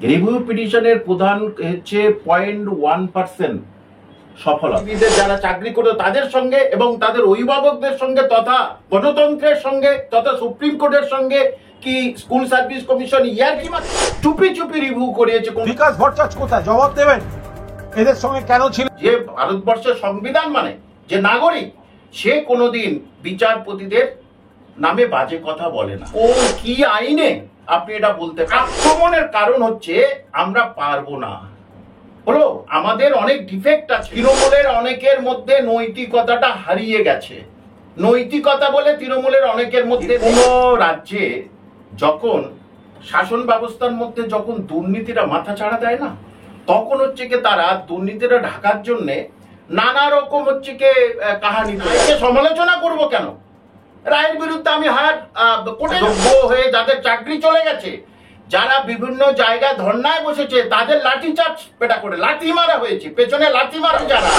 Review পিটিশনের প্রধান হচ্ছে 0.1% সফলতা। যারা চাকরি করে তাদের সঙ্গে এবং তাদের অভিভাবকদের সঙ্গে তথা গণতন্ত্রের সঙ্গে তথা সুপ্রিম কোর্টের সঙ্গে কি স্কুল সার্ভিস কমিশন ইয়ার্কি চুপি চুপি রিভিউ করিয়েছে। বিকাশ ভট্টাচার্য কোথায় জবাব দেবেন এদের সঙ্গে কেন ছিল? যে ভারতবর্ষের সংবিধান মানে যে নাগরিক সে কোনোদিন বিচারপতিদের নামে বাজে কথা বলে না। ও কি আইনে আপনি এটা বলতে? আক্রমণের কারণ হচ্ছে আমরা পারবো না, হলো আমাদের অনেক ডিফেক্ট আছে। তৃণমূলের অনেকের মধ্যে নৈতিকতাটা হারিয়ে গেছে। নৈতিকতা বলে তৃণমূলের অনেকের মধ্যে কোন রাজ্যে যখন শাসন ব্যবস্থার মধ্যে যখন দুর্নীতিটা মাথা ছাড়া দেয় না, তখন হচ্ছে কি তারা দুর্নীতিটা ঢাকার জন্য নানা রকম হচ্ছে কি কাহানি সমালোচনা করব কেন? রায়ের বিরুদ্ধে আমি কোর্টে যোগ্য হয়ে যাদের চাকরি চলে গেছে, যারা বিভিন্ন জায়গায় ধর্নায় বসেছে, তাদের লাঠি চার্জ পেটা করে লাঠি মারা হয়েছে, পেছনে লাঠি মারা। যারা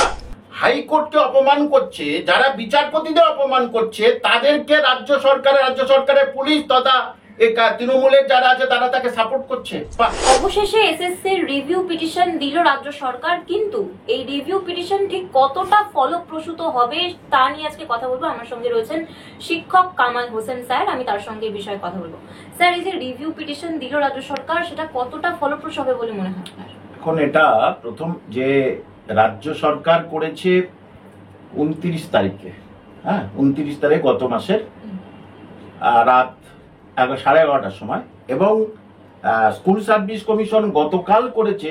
হাইকোর্টকে অপমান করছে, যারা বিচারপতিদের অপমান করছে, তাদেরকে রাজ্য সরকারের পুলিশ তথা তৃণমূলের যারা আছে তারা তাকে সাপোর্ট করছে। অবশেষে এসএসসির রিভিউ পিটিশন দিল রাজ্য সরকার, কিন্তু এই রিভিউ পিটিশন ঠিক কতটা ফলপ্রসূ হবে তা নিয়ে আজকে কথা বলবো। আমার সঙ্গে রয়েছেন শিক্ষক কামাল হোসেন স্যার, আমি তার সঙ্গে এই বিষয়ে কথা বলবো। স্যার, এই যে রিভিউ পিটিশন দিল রাজ্য সরকার, সেটা কতটা ফলপ্রসূ হবে বলে মনে হয়? এখন এটা প্রথম যে রাজ্য সরকার করেছে 29 তারিখে, 29 তারিখ গত মাসের রাত 11:30টার সময়, এবং স্কুল সার্ভিস কমিশন গতকাল করেছে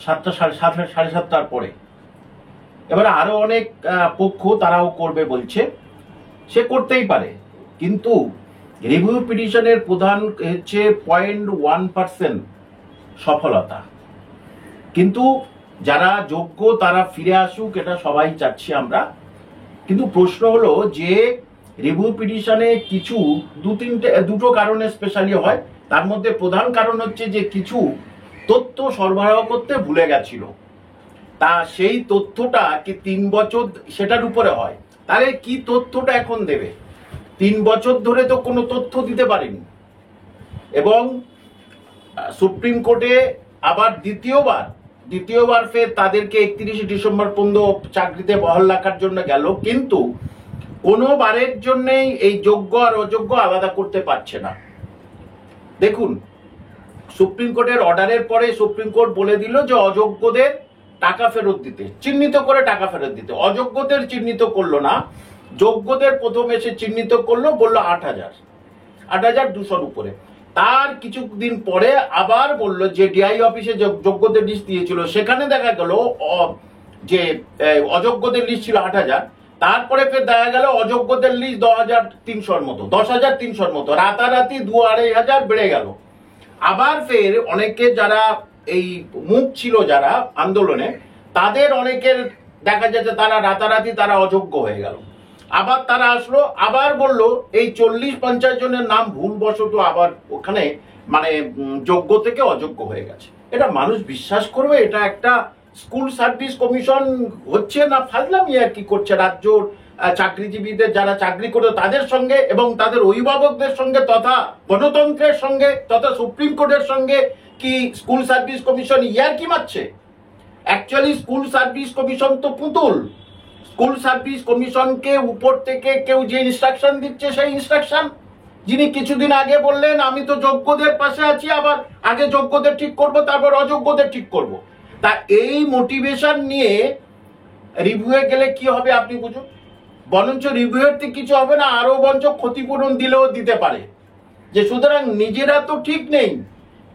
7:30 পরে। এবার আরো অনেক পক্ষ তারাও করবে বলছে, সে করতেই পারে, কিন্তু রিভিউ পিটিশনের প্রধান হচ্ছে 0.1% সফলতা। কিন্তু যারা যোগ্য তারা ফিরে আসুক, এটা সবাই চাচ্ছি আমরা। কিন্তু প্রশ্ন হলো যে রিভিউ পিটিশনে কিছু দুটো কারণে স্পেশালি হয়। তার মধ্যে প্রধান কারণ হচ্ছে যে কিছু তথ্য সরবরাহ করতে ভুলে গেছিল, তা সেই তথ্যটা কি 3 বছর সেটার উপরে হয়, তাহলে কি তথ্যটা এখন দেবে? 3 বছর ধরে তো কোনো তথ্য দিতে পারেনি, এবং সুপ্রিম কোর্টে আবার দ্বিতীয়বার ফের তাদেরকে 31 ডিসেম্বর পর্যন্ত চাকরিতে বহাল রাখার জন্য গেল, কিন্তু কোনো বারের জন্যই এই যোগ্য আর অযোগ্য আলাদা করতে পারছে না। দেখুন, সুপ্রিম কোর্টের অর্ডারের পরে সুপ্রিম কোর্ট বলে দিল যে অযোগ্যদের টাকা ফেরত দিতে, চিহ্নিত করে টাকা ফেরত দিতে। অযোগ্যদের চিহ্নিত করলো না, যোগ্যদের প্রথম এসে চিহ্নিত করলো, বললো 8,200 উপরে। তার কিছুদিন পরে আবার বলল যে ডিআই অফিসে যোগ্যদের লিস্ট দিয়েছিল, সেখানে দেখা গেল যে অযোগ্যদের লিস্ট ছিল 8,000। তারপরে ফের দেখা গেল অযোগ্যদের লিস্ট 10,300 মতো। রাতারাতি 2,500 বেড়ে গেল। আবার ফের অনেকে যারা এই মুখ ছিল যারা আন্দোলনে, তাদের অনেকের দেখা যাচ্ছে তারা রাতারাতি তারা অযোগ্য হয়ে গেল। আবার তারা আসলো, আবার বলল এই 40-50 জনের নাম ভুলবশত আবার ওখানে মানে যোগ্য থেকে অযোগ্য হয়ে গেছে। এটা মানুষ বিশ্বাস করবে? এটা একটা স্কুল সার্ভিস কমিশন হচ্ছে না ফাজলামি আর কি করছে রাজ্য চাকরিজীবীদের যারা চাকরি করে তাদের সঙ্গে এবং তাদের অভিভাবকদের সঙ্গে তথা গণতন্ত্রের সঙ্গে তথা সুপ্রিম কোর্টের সঙ্গে কি স্কুল সার্ভিস কমিশন ইয়ার্কি মারছে? অ্যাকচুয়ালি স্কুল সার্ভিস কমিশন তো পুতুল। স্কুল সার্ভিস কমিশনকে উপর থেকে কেউ যে ইনস্ট্রাকশন দিচ্ছে সেই ইনস্ট্রাকশন, যিনি কিছুদিন আগে বললেন আমি তো যোগ্যদের পাশে আছি, আবার আগে যোগ্যদের ঠিক করব তারপর অযোগ্যদের ঠিক করব। তা এই মোটিভেশন নিয়ে রিভিউয়ে গেলে কি হবে আপনি বুঝুন। বরঞ্চ রিভিউয়ের থেকে কিছু হবে না, আরো বরঞ্চ ক্ষতিপূরণ দিলেও দিতে পারে। যে সুতরাং নিজেরা তো ঠিক নেই,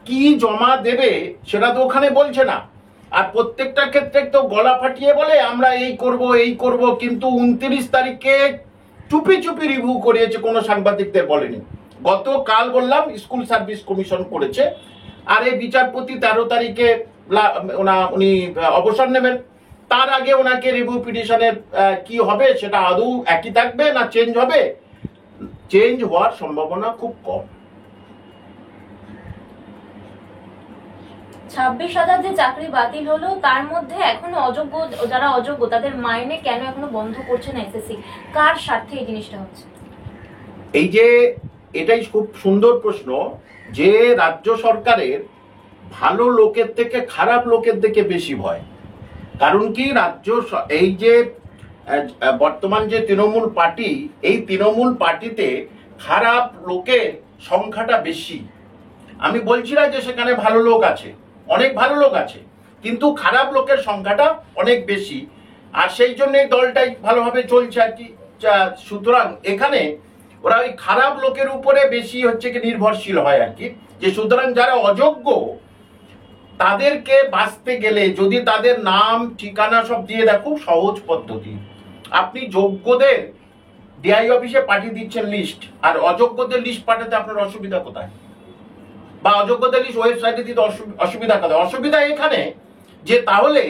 কি জমা দেবে সেটা তো ওখানে বলছে না। আর প্রত্যেকটা ক্ষেত্রে তো গলা ফাটিয়ে বলে আমরা এই করব, কিন্তু 29 তারিখে চুপি চুপি রিভিউ করিয়েছে, কোনো সাংবাদিকদের বলেনি। গতকাল বললাম স্কুল সার্ভিস কমিশন করেছে, আর এই বিচারপতি 13 তারিখে উনি অবসর নেবেন। তার আগে ওনাকে রিভিউ পিটিশনের কি হবে সেটা আদৌ একই থাকবে না চেঞ্জ হবে? চেঞ্জ হওয়ার সম্ভাবনা খুব কম। 26,000 যে চাকরি বাতিল হলো, তার মধ্যে এখনো যারা অযোগ্য তাদের মাইনে কেন এখনো বন্ধ করছে না এসএসসি? কার স্বার্থে এই জিনিসটা হচ্ছে? এই যে এটাই খুব সুন্দর প্রশ্ন, যে রাজ্য সরকারের ভালো লোকের থেকে খারাপ লোকের দিকে বেশি ভয়। কারণ কি, এই যে বর্তমান যে তৃণমূল পার্টি, এই তৃণমূল পার্টিতে খারাপ লোকের সংখ্যাটা বেশি। আমি বলছি না যে সেখানে ভালো লোক আছে, অনেক ভালো লোক আছে, কিন্তু খারাপ লোকের সংখ্যাটা অনেক বেশি। আর সেই জন্য এই দলটাই ভালোভাবে চলছে আর কি। সুতরাং এখানে ওরা ওই খারাপ লোকের উপরে বেশি হচ্ছে কি নির্ভরশীল হয় আর কি। যে সুতরাং যারা অযোগ্য তাদেরকে বাঁচতে গেলে যদি তাদের নাম ঠিকানা সব দিয়ে দেয়, খুব সহজ পদ্ধতি। আপনি যোগ্যদের ডিআই অফিসে পাঠিয়ে দিচ্ছেন লিস্ট, আর অযোগ্যদের লিস্ট পাঠাতে আপনার অসুবিধা কোথায়? বা অযোগ্যদের লিস্ট ওয়েবসাইটে দিতে অসুবিধা কোথায়? অসুবিধা এখানে যে তাহলে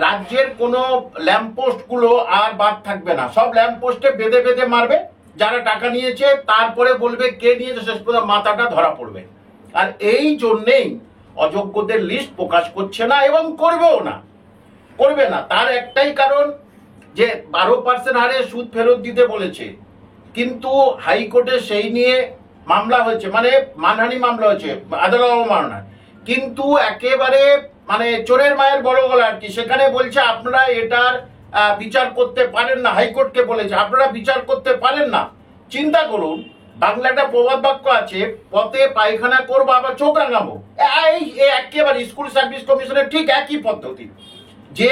রাজ্যের কোনো ল্যাম্পপোস্ট গুলো আর বাদ থাকবে না, সব ল্যাম্পপোস্টে বেঁধে বেঁধে মারবে যারা টাকা নিয়েছে, তারপরে বলবে কে নিয়েছে, শেষ পর্যন্ত মাথাটা ধরা পড়বে। আর এই জন্যেই অযোগ্যদের লিস্ট প্রকাশ করছে না এবং করবে না। তার একটাই কারণ যে 12% হারে সুদ ফেরত দিতে বলেছে, কিন্তু হাইকোর্টে সেই নিয়ে মামলা হয়েছে, মানে মানহানি মামলা হয়েছে, আদালত অবমাননা, কিন্তু একেবারে মানে চোরের মায়ের বড় গলা আর কি। সেখানে বলছে আপনারা এটার বিচার করতে পারেন না, হাইকোর্টকে বলেছে আপনারা বিচার করতে পারেন না। চিন্তা করুন, বাংলা একটা প্রবাদ বাক্য আছে, পথে পায়খানা করবো আবার চোখ রাঙাবো। এই একেবারে স্কুল সার্ভিস কমিশনের ঠিক একই পদ্ধতি, যে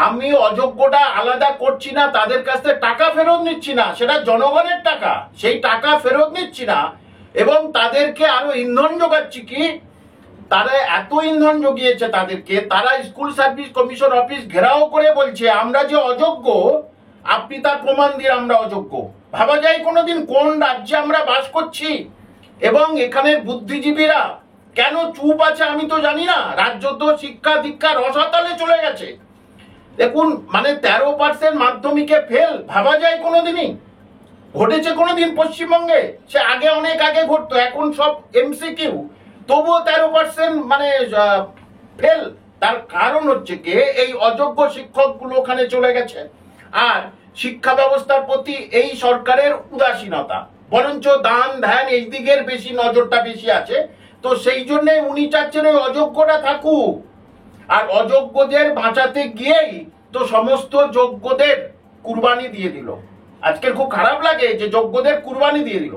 আমি অযোগ্যটা আলাদা করছি না, তাদের কাছ থেকে টাকা ফেরত নিচ্ছি না, সেটা জনগণের টাকা, সেই টাকা ফেরত নিচ্ছি না, এবং তাদেরকে আরো ইন্ধন যোগাচ্ছি। কি তারা এত ইন্ধন জুগিয়েছে তাদেরকে, তারা স্কুল সার্ভিস কমিশন অফিস ঘেরাও করে বলছে আমরা যে অযোগ্য, আপনি তার প্রমাণ দিয়ে আমরা অযোগ্য। ভাবা যায় কোনোদিন কোন রাজ্যে আমরা বাস করছি? এবং এখানের বুদ্ধিজীবীরা কেন চুপ আছে আমি তো জানি না। রাজ্য তো শিক্ষা দীক্ষা রসাতলে চলে গেছে। দেখুন, মানে 13% মাধ্যমিকে ফেল, ভাবা যায় কোনোদিনই ঘটেছে কোনোদিন পশ্চিমবঙ্গে? সে আগে অনেক আগে ঘটতো, এখন সব এমসিকিউ, তবুও 13% মানে ফেল। তার কারণ হচ্ছে কি, এই অযোগ্য শিক্ষকগুলো ওখানে চলে গেছে। আর শিক্ষা ব্যবস্থার প্রতি এই সরকারের উদাসীনতা, বরঞ্চ দান ধ্যান এই দিকের বেশি নজরটা বেশি আছে। তো সেই জন্য উনি চাচ্ছেন ওই অযোগ্যরা থাকুক, আর অযোগ্যদের বাঁচাতে গিয়েই তো সমস্ত যোগ্যদের কুরবানি দিয়ে দিল। আজকের খুব খারাপ লাগে যে যোগ্যদের কুরবানি দিয়ে দিল।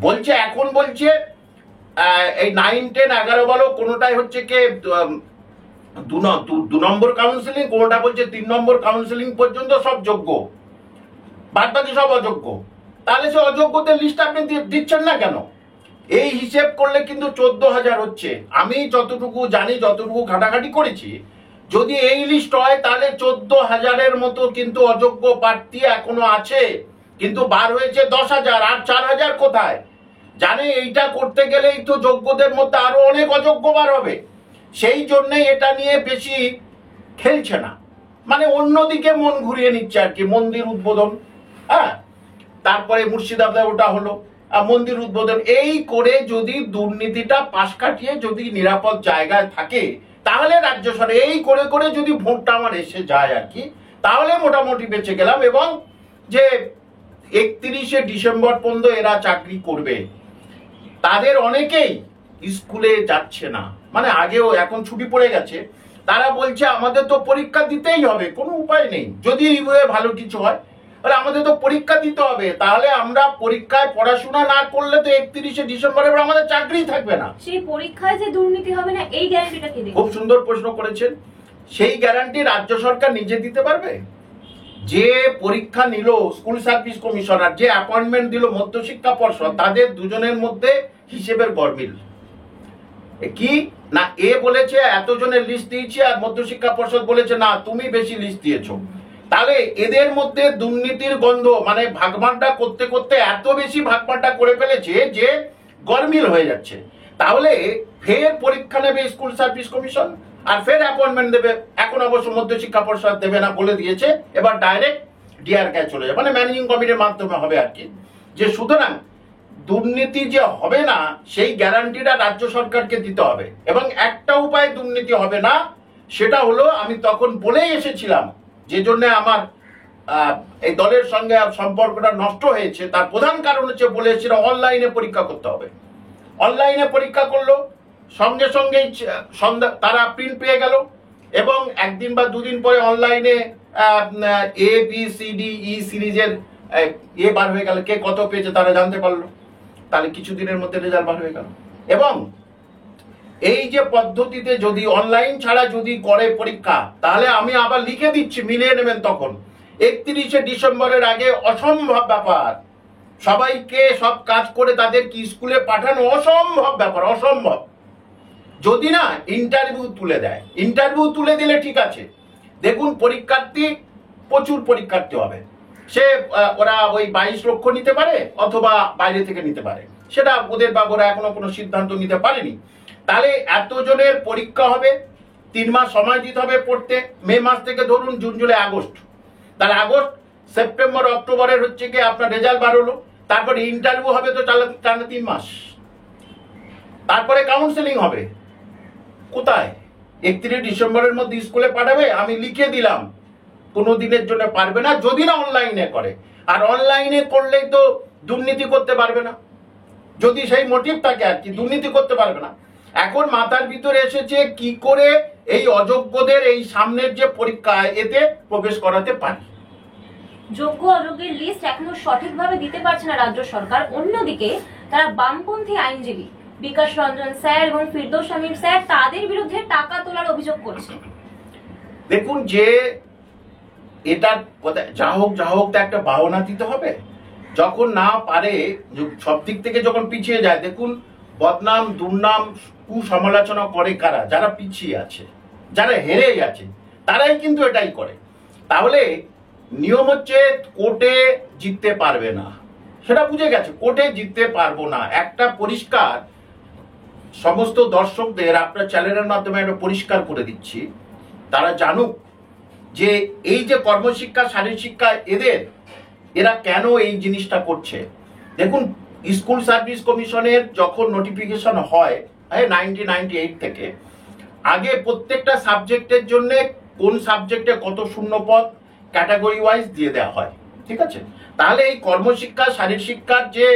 বলছে এখন বলছে এই 9, 10, 11, 12 কোনোটাই হচ্ছে কি 2 নম্বর কাউন্সিলিং, কোনোটা বলছে 3 নম্বর কাউন্সিলিং পর্যন্ত সব যোগ্য, বাদ বাকি সব অযোগ্য। তাহলে সে অযোগ্যদের লিস্ট আপনি দিচ্ছেন না কেন? এই হিসেব করলে কিন্তু 14,000 হচ্ছে। আমি যতটুকু জানি, যতটুকু ঘাটাঘাটি করেছি, যদি এই লিস্ট হয় তাহলে 14,000-এর মতো কিন্তু অযোগ্য প্রার্থী এখনো আছে, কিন্তু বার হয়েছে 10,000। আর 4,000 কোথায়? জানে এইটা করতে গেলেই তো যোগ্যদের মধ্যে আরো অনেক অযোগ্য বার হবে। সেই জন্যই এটা নিয়ে বেশি খেলছে না, মানে অন্যদিকে মন ঘুরিয়ে নিচ্ছে আর কি। মন্দির উদ্বোধন, হ্যাঁ, তারপরে মুর্শিদাবাদে ওটা হলো, মন্দির উদ্বোধন, এই করে যদি দুর্নীতিটা পাশ কাটিয়ে যদি নিরাপদ জায়গায় থাকে, তাহলে রাজ্য সরকার এই করে করে যদি ভোটটা আমার এসে যায় আর কি, তাহলে মোটামুটি বেঁচে গেলাম। এবং যে 31শে ডিসেম্বর পর্যন্ত এরা চাকরি করবে, তাদের অনেকেই স্কুলে যাচ্ছে না, মানে আগেও, এখন ছুটি পড়ে গেছে। তারা বলছে আমাদের তো পরীক্ষা দিতেই হবে, কোনো উপায় নেই, যদি ভালো কিছু হয় তাহলে আমাদের তো পরীক্ষা দিতে হবে। তাহলে আমরা পরীক্ষায় পড়াশোনা না করলে তো 31শে ডিসেম্বরে আমাদের চাকরি থাকবে না। সেই পরীক্ষায় যে দুর্নীতি হবে না, এই গ্যারান্টিটা কি দেবে? খুব সুন্দর প্রশ্ন করেছেন। সেই গ্যারান্টি রাজ্য সরকার নিজে দিতে পারবে? যে পরীক্ষা নিল স্কুল সার্ভিস কমিশনার, যে অ্যাপয়েন্টমেন্ট দিল মধ্যশিক্ষা পর্ষদ, তাদের দুজনের মধ্যে হিসেবের গরমিল কি না? এ বলেছে এতজনের লিস্ট দিয়েছি, আর মধ্যশিক্ষা পর্ষদ বলেছে না তুমি বেশি লিস্ট দিয়েছো। তাহলে এদের মধ্যে দুর্নীতির গন্ধ, মানে ভাগবাঁটা করতে করতে এত বেশি ভাগবাঁটা করে ফেলেছে যে গরমিল হয়ে যাচ্ছে। তাহলে ফের পরীক্ষা নেবে স্কুল সার্ভিস কমিশন, আর ফের অ্যাপয়েন্টমেন্ট দেবে। এখন অবশ্য মধ্যশিক্ষা পর্ষদ দেবে না বলে দিয়েছে, এবার ডাইরেক্ট ডিআরকে চলে যাবে, মানে ম্যানেজিং কমিটির মাধ্যমে হবে আর কি। যে সুতরাং দুর্নীতি যে হবে না সেই গ্যারান্টিটা রাজ্য সরকারকে দিতে হবে। এবং একটা উপায় দুর্নীতি হবে না, সেটা হলো, আমি তখন বলেই এসেছিলাম, যে জন্য আমার এই দলের সঙ্গে সম্পর্কটা নষ্ট হয়েছে, তার প্রধান কারণ হচ্ছে বলে এসেছিলাম অনলাইনে পরীক্ষা করতে হবে। অনলাইনে পরীক্ষা করলো, সঙ্গে সঙ্গেই সন্ধ্যা তারা প্রিন্ট পেয়ে গেল এবং একদিন বা দুদিন পরে অনলাইনে A B C D E সিরিজের বার হয়ে গেল, কে কত পেয়েছে তারা জানতে পারলো। তাহলে কিছুদিনের মধ্যে রেজাল্ট বার হয়ে গেল। এবং এই যে পদ্ধতিতে যদি অনলাইন ছাড়া যদি করে পরীক্ষা, তাহলে আমি আবার লিখে দিচ্ছি, মিলিয়ে নেবেন তখন, 31শে ডিসেম্বরের আগে অসম্ভব ব্যাপার। সবাইকে সব কাজ করে তাদের কি স্কুলে পাঠানো অসম্ভব ব্যাপার, অসম্ভব। যদি না ইন্টারভিউ তুলে দেয়, ইন্টারভিউ তুলে দিলে ঠিক আছে। দেখুন পরীক্ষার্থী, প্রচুর পরীক্ষার্থী হবে, সে ওরা ওই 22 লক্ষ নিতে পারে অথবা বাইরে থেকে নিতে পারে, সেটা ওদের বাবুরা এখনো কোনো সিদ্ধান্ত নিতে পারেনি। তাহলে এতজনের পরীক্ষা হবে, 3 মাস সময় দিতে হবে পড়তে, মে মাস থেকে ধরুন জুন জুলাই আগস্ট, তাহলে আগস্ট সেপ্টেম্বর অক্টোবরের হচ্ছে কি আপনার রেজাল্ট বার হলো, তারপরে ইন্টারভিউ হবে, তো টানা 3 মাস, তারপরে কাউন্সেলিং হবে। কোথায়? 31 ডিসেম্বরের মধ্যে স্কুলে পাঠাবে, আমি লিখে দিলাম কোনো দিনের জন্য পারবে না, যদি না অনলাইনে করে। আর অনলাইনে করলেই তো দুর্নীতি করতে পারবে না, যদি সেই মোটিভ থাকে আর কি, দুর্নীতি করতে পারবে না। এখন মাথার ভিতরে এসেছে কি করে এই অযোগ্যদের এই সামনের যে পরীক্ষা, এতে প্রবেশ করাতে পারি। যোগ্য অযোগ্যের লিস্ট এখনো সঠিকভাবে দিতে পারছে না রাজ্য সরকার। অন্যদিকে তারা বামপন্থী আইনজীবী বিকাশ রঞ্জন স্যার এবং ফিরদৌস শামীম স্যার তাদের বিরুদ্ধে টাকা তোলার অভিযোগ করছে। দেখুন যে এটা যা হোক তা একটা বাহনা দিতে হবে। যখন না পারে, সব দিক থেকে যখন পিছিয়ে যায়, দেখুন বদনাম দুর্নাম কুসমালোচনা করে কারা? যারা পিছিয়ে আছে, যারা হেরে আছে, তারাই কিন্তু এটাই করে। তাহলে নিয়ম হচ্ছে কোর্টে জিততে পারবে না, সেটা বুঝে গেছে, কোর্টে জিততে পারবো না। একটা পরিষ্কার সমস্ত দর্শকদের আপনার চ্যানেলের মাধ্যমে একটা পরিষ্কার করে দিচ্ছি, তারা জানুক যে এই যে কর্মশিক্ষা শারীরিক শিক্ষা এরা কেন এই জিনিসটা করছে। দেখুন স্কুল সার্ভিস কমিশনের যখন নোটিফিকেশন হয় 1998 থেকে, আগে প্রত্যেকটা সাবজেক্টের জন্য কোন সাবজেক্টে কত শূন্যপদ ক্যাটাগরি ওয়াইজ দিয়ে দেওয়া হয়, ঠিক আছে? তাহলে এই কর্মশিক্ষা শারীরিক শিক্ষার যে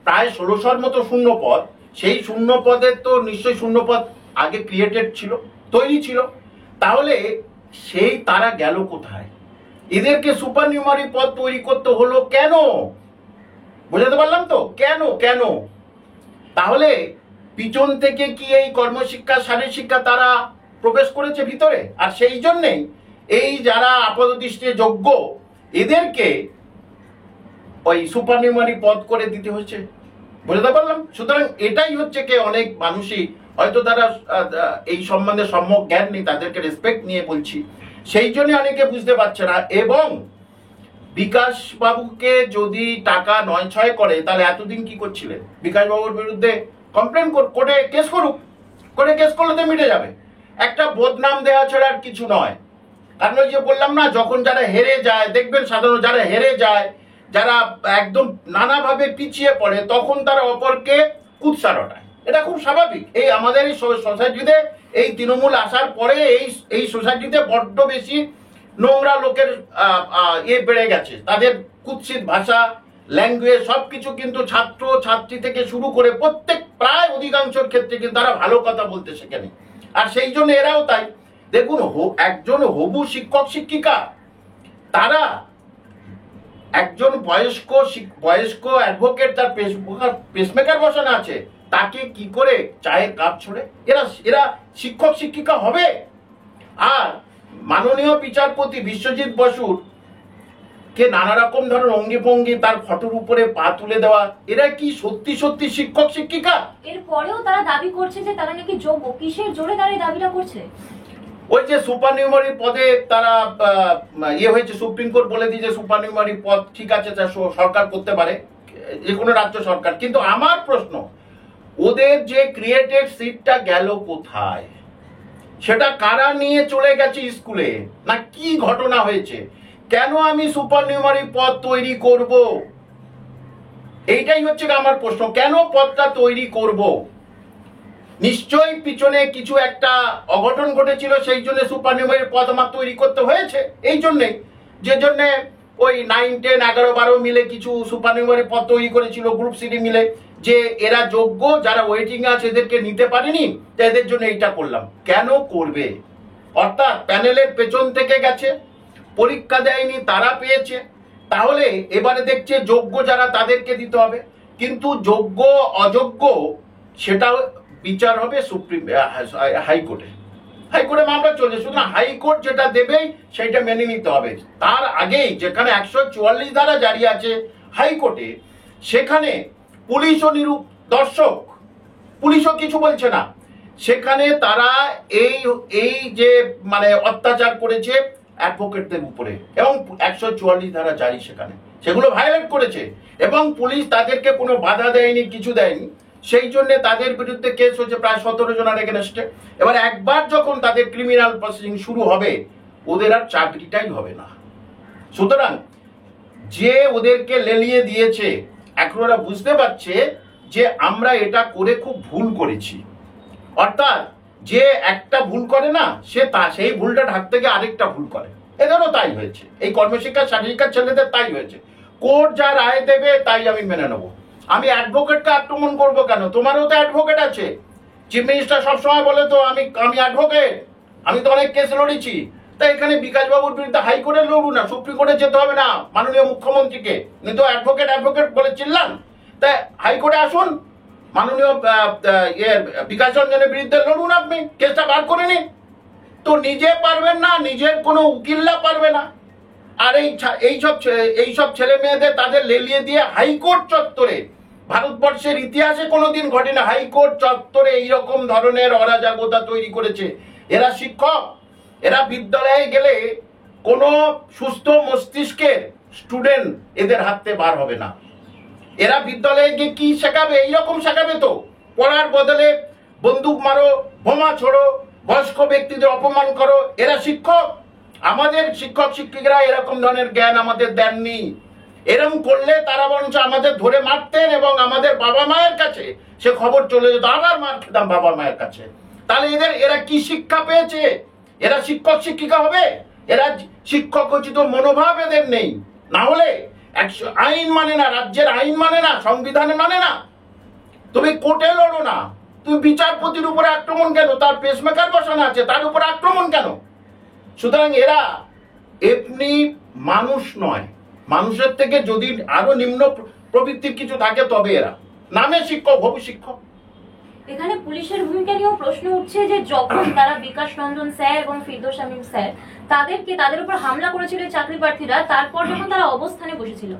প্রায় 1600 মতো শূন্যপদ, সেই শূন্যপদের তো নিশ্চয়ই শূন্যপদ আগে ক্রিয়েটেড ছিল, তৈরি ছিল। তাহলে সেই তারা গেল কোথায়? এদেরকে সুপার নিউমারি পদ তৈরি করতে হলো কেন? বুঝাতে পারলাম তো কেন? তাহলে পিছন থেকে কি এই কর্মশিক্ষা শারীরিক শিক্ষা তারা প্রবেশ করেছে ভিতরে? আর সেই জন্যেই এই যারা আপাতদৃষ্টি যোগ্য, এদেরকে ওই সুপার নিউমারি পদ করে দিতে হচ্ছে। বুঝতে পারলাম? সুতরাং এটাই হচ্ছে কি, অনেক মানুষই হয়তো তারা এই সম্বন্ধে সম্যক জ্ঞান নেই, তাদেরকে রেসপেক্ট নিয়ে বলছি, সেই জন্য অনেকে বুঝতে পারছে না। এবং বিকাশ বাবুকে যদি টাকা 9-6 করে, তাহলে এতদিন কি করছিলেন? বিকাশ বাবুর বিরুদ্ধে কমপ্লেন কোর্টে কেস করুক, কোর্টে কেস করলে তো মিটে যাবে। একটা বদনাম দেওয়া ছাড়া আর কিছু নয়। কারণ ওই যে বললাম না, যখন যারা হেরে যায়, দেখবেন সাধারণ যারা হেরে যায়, যারা একদম নানাভাবে পিছিয়ে পড়ে, তখন তারা অপরকে কুৎসা রটায়। এটা খুব স্বাভাবিক। এই আমাদের এই সোসাইটিতে, এই তৃণমূল আসার পরে এই সোসাইটিতে বড্ড বেশি নোংরা লোকের বেড়ে গেছে। তাদের কুৎসিত ভাষা, ল্যাঙ্গুয়েজ সবকিছু, কিন্তু ছাত্র ছাত্রী থেকে শুরু করে প্রত্যেক প্রায় অধিকাংশের ক্ষেত্রে কিন্তু তারা ভালো কথা বলতে শেখেনি। আর সেই জন্য এরাও তাই। দেখুন একজন হবু শিক্ষক শিক্ষিকা, তারা একজন বয়স্ক অ্যাডভোকেট, তার পেসমেকার বসানো আছে, তাকে কি করে চায়ের কাপ ছড়ে এরা শিক্ষক শিক্ষিকা হবে? আর মাননীয় বিচারপতি বিশ্বজিৎ বসুর কে নানা রকম ধরনের অঙ্গি ভঙ্গি, তার ফটোর উপরে পা তুলে দেওয়া, এরা কি সত্যি শিক্ষক শিক্ষিকা? এরপরেও তারা দাবি করছে যে তারা নাকি যোগ্য। কিসের জোরে তারা এই দাবিটা করছে? ওই যে সুপার নিউমারি পদে তারা হয়েছে, সুপ্রিম কোর্ট বলে দিয়েছে সুপার নিউমারি পদ ঠিক আছে, সরকার করতে পারে, যে কোনো রাজ্য সরকার। কিন্তু আমার প্রশ্ন, ওদের যে ক্রিয়েটেড সিটটা গেল কোথায়? সেটা কারা নিয়ে চলে গেছে স্কুলে? না কি ঘটনা হয়েছে? কেন আমি সুপার নিউমারি পদ তৈরি করব? এইটাই হচ্ছে আমার প্রশ্ন, কেন পদটা তৈরি করব? নিশ্চয়ই পিছনে কিছু একটা অঘটন ঘটেছিল, সেই জন্য সুপার নিউমারি পদ আমার তৈরি করতে হয়েছে। এই জন্যেই, যে জন্য ওই 9, 10, 11, 12 মিলে কিছু সুপার নিউমারি পদ তৈরি করেছিল, গ্রুপ সিডি মিলে, যে এরা যোগ্য, যারা ওয়েটিং আছে এদেরকে নিতে পারেনি, তাই এদের জন্য এইটা করলাম। কেন করবে? অর্থাৎ প্যানেলের পেছন থেকে গেছে, পরীক্ষা দেয়নি, তারা পেয়েছে, তাহলে এবারে দেখছে যোগ্য যারা তাদেরকে দিতে হবে। কিন্তু যোগ্য অযোগ্য সেটাও বিচার হবে সুপ্রিম হাইকোর্টে। হাইকোর্টে মামলা চলছে, সুতরাং হাইকোর্ট যেটা দেবে সেটা মেনে নিতে হবে। তার আগেই যেখানে 144 ধারা জারি আছে হাইকোর্টে, সেখানে পুলিশ ও দর্শক, পুলিশও কিছু বলছে না, সেখানে তারা এই যে মানে অত্যাচার করেছে অ্যাডভোকেটদের উপরে, এবং 144 ধারা জারি সেখানে, সেগুলো ভায়োলেট করেছে, এবং পুলিশ তাদেরকে কোনো বাধা দেয়নি, কিছু দেয়নি। সেই জন্য তাদের বিরুদ্ধে কেস হচ্ছে প্রায় 17 জনের এগেনস্টে। এবার একবার যখন তাদের ক্রিমিনাল প্রসিডিং শুরু হবে, ওদের আর চাকরিটাই হবে না। সুতরাং যে ওদেরকে লেলিয়ে দিয়েছে, এখন ওরা বুঝতে পারছে যে আমরা এটা করে খুব ভুল করেছি। অর্থাৎ যে একটা ভুল করে না, সে সেই ভুলটা ঢাকতে গিয়ে আরেকটা ভুল করে। এদেরও তাই হয়েছে, এই কর্মশিক্ষা শারীরিকার ছেলেদের তাই হয়েছে। কোর্ট যা রায় দেবে তাই আমি মেনে নেবো। আমি অ্যাডভোকেটকে আক্রমণ করবো কেন? তোমারও তো অ্যাডভোকেট আছে। চিফ মিনিস্টার সবসময় বলে তো আমি অ্যাডভোকেট, আমি তো অনেক কেস লড়েছি। তাই এখানে বিকাশ বাবুর বিরুদ্ধে হাইকোর্টে লড়ুন না, সুপ্রিম কোর্টে যেতে হবে না মাননীয় মুখ্যমন্ত্রীকে। উনি তো অ্যাডভোকেট অ্যাডভোকেট বলে চিল্লান, তাই হাইকোর্টে আসুন, মাননীয় বিকাশ রঞ্জনের বিরুদ্ধে লড়ুন, আপনি কেসটা বার করে নিন। তো নিজে পারবেন না, নিজের কোনো উকিলরা পারবে না, আর এইসব ছেলে মেয়েদের তাদের লেলিয়ে দিয়ে হাইকোর্ট চত্বরে, ভারতবর্ষের ইতিহাসে কোনোদিন ঘটে না হাইকোর্ট চত্বরে এইরকম ধরনের অরাজকতা তৈরি করেছে। এরা শিক্ষক, এরা বিদ্যালয়ে গেলে কোনো সুস্থ মস্তিষ্কের স্টুডেন্ট এদের হাতে বার হবে না। এরা বিদ্যালয়ে গিয়ে কি শেখাবে? এইরকম শেখাবে তো, পড়ার বদলে বন্দুক মারো, বোমা ছোড়ো, বয়স্ক ব্যক্তিদের অপমান করো। এরা শিক্ষক? আমাদের শিক্ষক শিক্ষিকারা এরকম ধরনের জ্ঞান আমাদের দেননি। এরকম করলে তারা বরঞ্চ আমাদের ধরে মারতেন, এবং আমাদের বাবা মায়ের কাছে সে খবর চলে যেত, আবার মার খেতাম বাবা মায়ের কাছে। তাহলে এরা কি শিক্ষা পেয়েছে? এরা শিক্ষক শিক্ষিকা হবে? এরা শিক্ষক উচিত মনোভাব এদের নেই। না হলে আইন মানে না, রাজ্যের আইন মানে না, সংবিধান মানে না, তুমি কোর্টে লড়ো না, তুমি বিচারপতির উপরে আক্রমণ কেন? তার পেসমেকার বসানো আছে, তার উপর আক্রমণ কেন? সুতরাং এরা এমনি মানুষ নয়, মানুষের থেকে যদি আরো নিম্ন প্রবৃত্তির কিছু থাকে তবে এরা নামে শিক্ষক, হবু শিক্ষক। এখানে পুলিশের ভূমিকা নিয়েও প্রশ্ন উঠছে যে যখন তারা বিকাশ রঞ্জন স্যার এবং ফিরদৌস শামীম স্যার তাদের উপর হামলা করেছিল চাকরি প্রার্থীরা, তারপর যখন তারা অবস্থানে বসেছিল,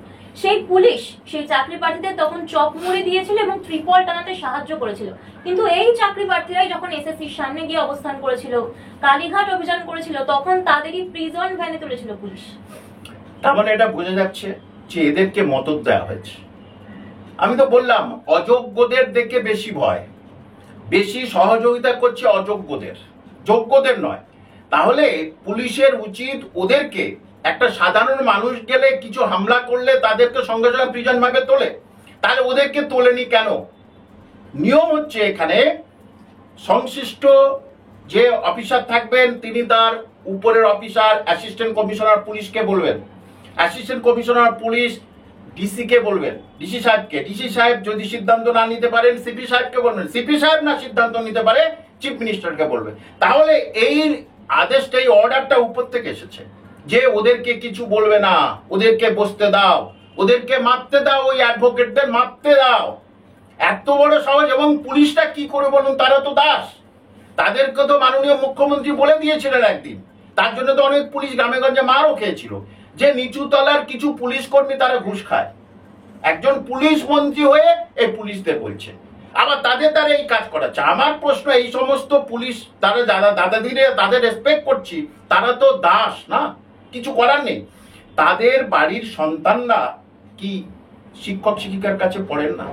সেই পুলিশ সেই চাকরি প্রার্থীদের তখন চপ মুড়ে দিয়েছিল এবং ত্রিপল টানাতে সাহায্য করেছিল। কিন্তু এই চাকরি প্রার্থীরাই যখন এসএসসির সামনে গিয়ে অবস্থান করেছিল, কালীঘাট অভিযান করেছিল, তখন তাদেরই প্রিজন ভ্যানে তুলেছিল পুলিশ। তার মানে এটা বোঝা যাচ্ছে যে এদেরকে মদত দেওয়া হয়েছে। আমি তো বললাম অযোগ্যদের দেখে বেশি ভয়, বেশি সহযোগিতা করছে অযোগ্যদের, যোগ্যদের নয়। তাহলে পুলিশের উচিত ওদেরকে, একটা সাধারণ মানুষ গেলে কিছু হামলা করলে তাদেরকে সঙ্গে সঙ্গে প্রিজন ভাবে তোলে, তাহলে ওদেরকে তোলেনি কেন? নিয়ম হচ্ছে এখানে সংশ্লিষ্ট যে অফিসার থাকবেন তিনি তার উপরের অফিসার অ্যাসিস্ট্যান্ট কমিশনার পুলিশকে বলবেন, অ্যাসিস্ট্যান্ট কমিশনার পুলিশ ডিসি কে বলবেন, ডিসি সাহেবকে, ডিসি সাহেব যদি সিদ্ধান্ত না নিতে পারেন সিপি সাহেবকে বলবেন, সিপি সাহেব না সিদ্ধান্ত নিতে পারে চিফ মিনিস্টারকে বলবেন। তাহলে এই আদেশটা, এই অর্ডারটা উপর থেকে এসেছে যে ওদেরকে কিছু বলবে না, ওদেরকে বসতে দাও, ওদেরকে মারতে দাও, ওই অ্যাডভোকেটদের মারতে দাও। এত বড় সহজ। এবং পুলিশটা কি করে বলুন, তারা তো দাস, তাদেরকে তো মাননীয় মুখ্যমন্ত্রী বলে দিয়েছিলেন একদিন, তার জন্য তো অনেক পুলিশ গ্রামে গঞ্জে মারও খেয়েছিল, যে নিচু তলার কিছু পুলিশ কর্মী তারা ঘুষ খায়। একজন পুলিশ মন্ত্রী হয়ে এই পুলিশদের বলছে, আবার তাদের দ্বারা এই কাজ করাচ্ছে। আমার প্রশ্ন, এই সমস্ত পুলিশ তারা যারা দাদাদিরে তাদের রেসপেক্ট করছি, তারা তো দাস না, কিছু করার নেই। তাদের বাড়ির সন্তানরা কি শিক্ষক শিক্ষিকার কাছে পড়েন না?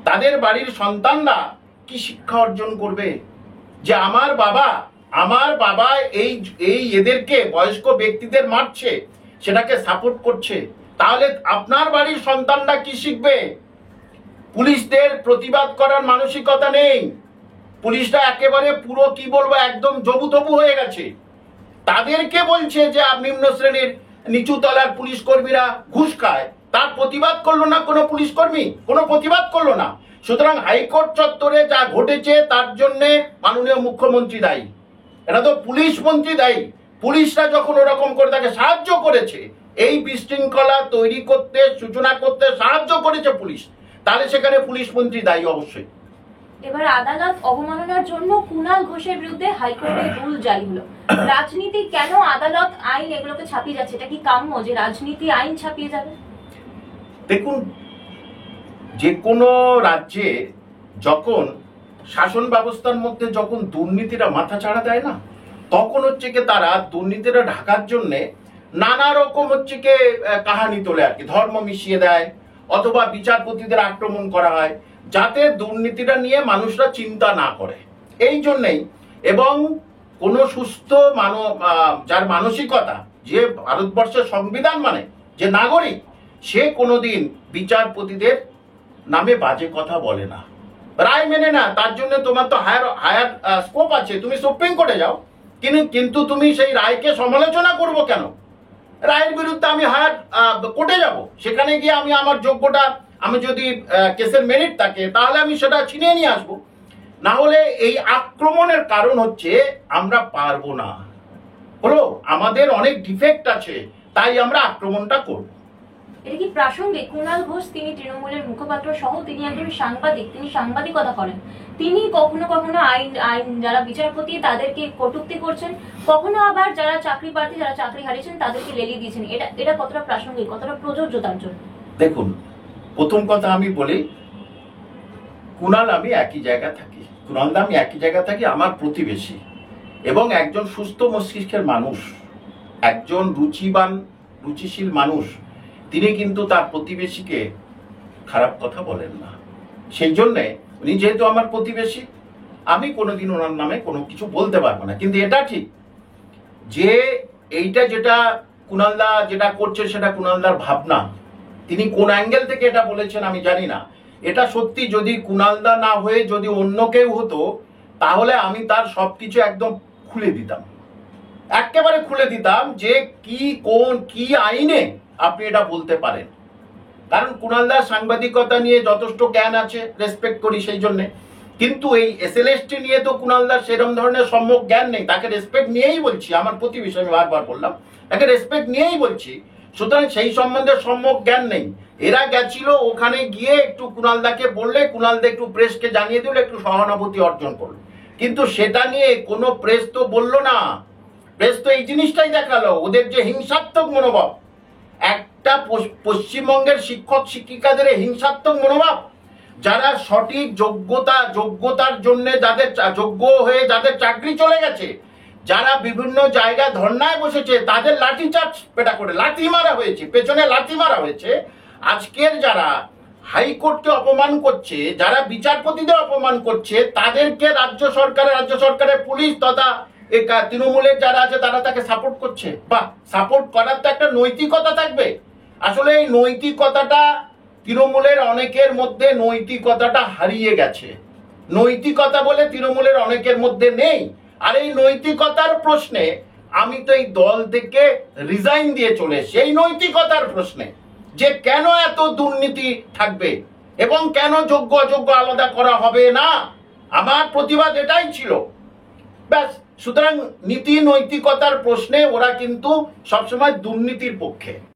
তাদের বাড়ির সন্তানরা কি শিক্ষা অর্জন করবে? যে আমার বাবা এই এদেরকে বয়স্ক ব্যক্তিদের মারছে, সেটাকে সাপোর্ট করছে, তাহলে আপনার বাড়ির সন্তানরা কি শিখবে? পুলিশদের প্রতিবাদ করার মানসিকতা নেই, পুলিশরা একেবারে পুরো কি বলবো একদম জবুতবু হয়ে গেছে। তাদেরকে বলছে যে নিম্ন শ্রেণীর নিচু তলার পুলিশ কর্মীরা ঘুষ খায়, তার প্রতিবাদ করলো না কোনো পুলিশ কর্মী, কোনো প্রতিবাদ করলো না। সুতরাং হাইকোর্ট চত্বরে যা ঘটেছে তার জন্য মাননীয় মুখ্যমন্ত্রী দায়ী, এটা তো পুলিশ মন্ত্রী দায়ী। পুলিশরা যখন ওরকম করে তাকে সাহায্য করেছে, এই বিশৃঙ্খলা তৈরি করতে, সূচনা করতে সাহায্য করেছে পুলিশ, তাহলে সেখানে পুলিশ মন্ত্রী দায়ী অবশ্যই। এবার আদালত অবমাননার জন্য কুণাল ঘোষের বিরুদ্ধে হাইকোর্টের রুল জারি হলো। রাজনীতি কেন আদালত আইন এগুলোকে ছাপিয়ে যাচ্ছে? এটা কি কাম্য যে রাজনীতি আইন ছাপিয়ে যাবে? দেখুন, যে কোনো রাজ্যে যখন শাসন ব্যবস্থার মধ্যে যখন দুর্নীতিরা মাথা ছাড়া দেয় না, তখন হচ্ছে কি তারা দুর্নীতিটা ঢাকার জন্য নানা রকম হচ্ছে কি কাহানি তোলে আর কি, ধর্ম মিশিয়ে দেয়, অথবা বিচারপতিদের আক্রমণ করা হয় যাতে দুর্নীতিটা নিয়ে মানুষরা চিন্তা না করে। এই জন্যেই, এবং কোন সুস্থ যার মানসিকতা, যে ভারতবর্ষের সংবিধান মানে যে নাগরিক, সে কোনোদিন বিচারপতিদের নামে বাজে কথা বলে না, রায় মেনে না। তার জন্য তোমার তো হায়ার স্কোপ আছে, তুমি সুপ্রিম কোর্টে যাও, কিন্তু তুমি সেই রায়কে সমালোচনা করবো কেন? রায়ের বিরুদ্ধে আমি হায়ার কোর্টে যাব, সেখানে গিয়ে আমি আমার যোগ্যটা, আমি যদি কেসের মেরিট থাকে তাহলে আমি সেটা ছিনিয়ে নিয়ে আসবো। না হলে এই আক্রমণের কারণ হচ্ছে আমরা পারবো না, হলো আমাদের অনেক ডিফেক্ট আছে, তাই আমরা আক্রমণটা করবো। এটা কি প্রাসঙ্গিক? কুণাল ঘোষ তিনি তৃণমূলের মুখপাত্র সহ তিনি একজন সাংবাদিক, তিনি সাংবাদিকতা করেন, তিনি কখনো কখনো আইন যারা বিচারপতি তাদেরকে কটূক্তি করছেন, কখনো আবার যারা চাকরি প্রার্থী, যারা চাকরি হারিয়েছেন তাদেরকে লেলিয়ে দিয়েছেন। এটা কতটা প্রাসঙ্গিক, কতটা প্রযোজ্য তার জন্য? দেখুন, প্রথম কথা আমি বলি, কুণাল আমি একই জায়গা থাকি, কুণালদা আমি একই জায়গা থাকি, আমার প্রতিবেশী, এবং একজন সুস্থ মস্তিষ্কের মানুষ, একজন রুচিশীল মানুষ, তিনি কিন্তু তার প্রতিবেশীকে খারাপ কথা বলেন না। সেই জন্যে উনি যেহেতু আমার প্রতিবেশী, আমি কোনোদিন ওনার নামে কোনো কিছু বলতে পারবো না। কিন্তু এটা ঠিক যে এইটা যেটা কুণালদা যেটা করছে সেটা কুণালদার ভাবনা, তিনি কোন অ্যাঙ্গেল থেকে এটা বলেছেন আমি জানি না। এটা সত্যি যদি কুণালদা না হয়ে যদি অন্য কেউ হতো, তাহলে আমি তার সবকিছু একদম খুলে দিতাম, একেবারে খুলে দিতাম যে কি আইনে আপনি এটা বলতে পারেন। কারণ কুণালদার সাংবাদিকতা নিয়ে যথেষ্ট জ্ঞান আছে, রেসপেক্ট করি সেই জন্যে। কিন্তু এই এসএলএসটি নিয়ে তো কুণালদার সেরকম ধরনের সম্যক জ্ঞান নেই, তাকে রেসপেক্ট নিয়েই বলছি, আমার প্রতিবেশী আমি বারবার বললাম, তাকে রেসপেক্ট নিয়েই বলছি। সুতরাং সেই সম্বন্ধে সম্যক জ্ঞান নেই। এরা গেছিল, ওখানে গিয়ে একটু কুণালদাকে বললে, কুণালদা একটু প্রেসকে জানিয়ে দিল, একটু সহানুভূতি অর্জন করলো, কিন্তু সেটা নিয়ে কোনো প্রেস তো বললো না। প্রেস তো এই জিনিসটাই দেখালো, ওদের যে হিংসাত্মক মনোভাব, একটা পশ্চিমবঙ্গের শিক্ষক শিক্ষিকাদের হিংসাত্মক মনোভাব, যারা সঠিক যোগ্যতার জন্য যাদের যোগ্য হয়ে যাদের চাকরি চলে গেছে, যারা বিভিন্ন জায়গায় ধর্নায় বসেছে, তাদের লাঠিচার্জ পেটা করে লাঠি মারা হয়েছে, পেছনে লাঠি মারা হয়েছে। আজকের যারা হাইকোর্টকে অপমান করছে, যারা বিচারপতিদের অপমান করছে, তাদেরকে রাজ্য সরকারের পুলিশ তথা তৃণমূলের যারা আছে তারা তাকে সাপোর্ট করছে। বা সাপোর্ট করার তো একটা নৈতিকতা থাকবে। আসলে এই নৈতিকতাটা তৃণমূলের অনেকের মধ্যে নৈতিকতাটা হারিয়ে গেছে, নৈতিকতা বলে তৃণমূলের অনেকের মধ্যে নেই। আর এই নৈতিকতার প্রশ্নে আমি তো এই দল থেকে রিজাইন দিয়ে চলে এসেছি, এই নৈতিকতার প্রশ্নে যে কেন এত দুর্নীতি থাকবে এবং কেন যোগ্য অযোগ্য আলাদা করা হবে না। আমার প্রতিবাদ এটাই ছিল, ব্যাস। সুতরাং নীতি নৈতিকতার প্রশ্নে ওরা কিন্তু সবসময় দুর্নীতির পক্ষে।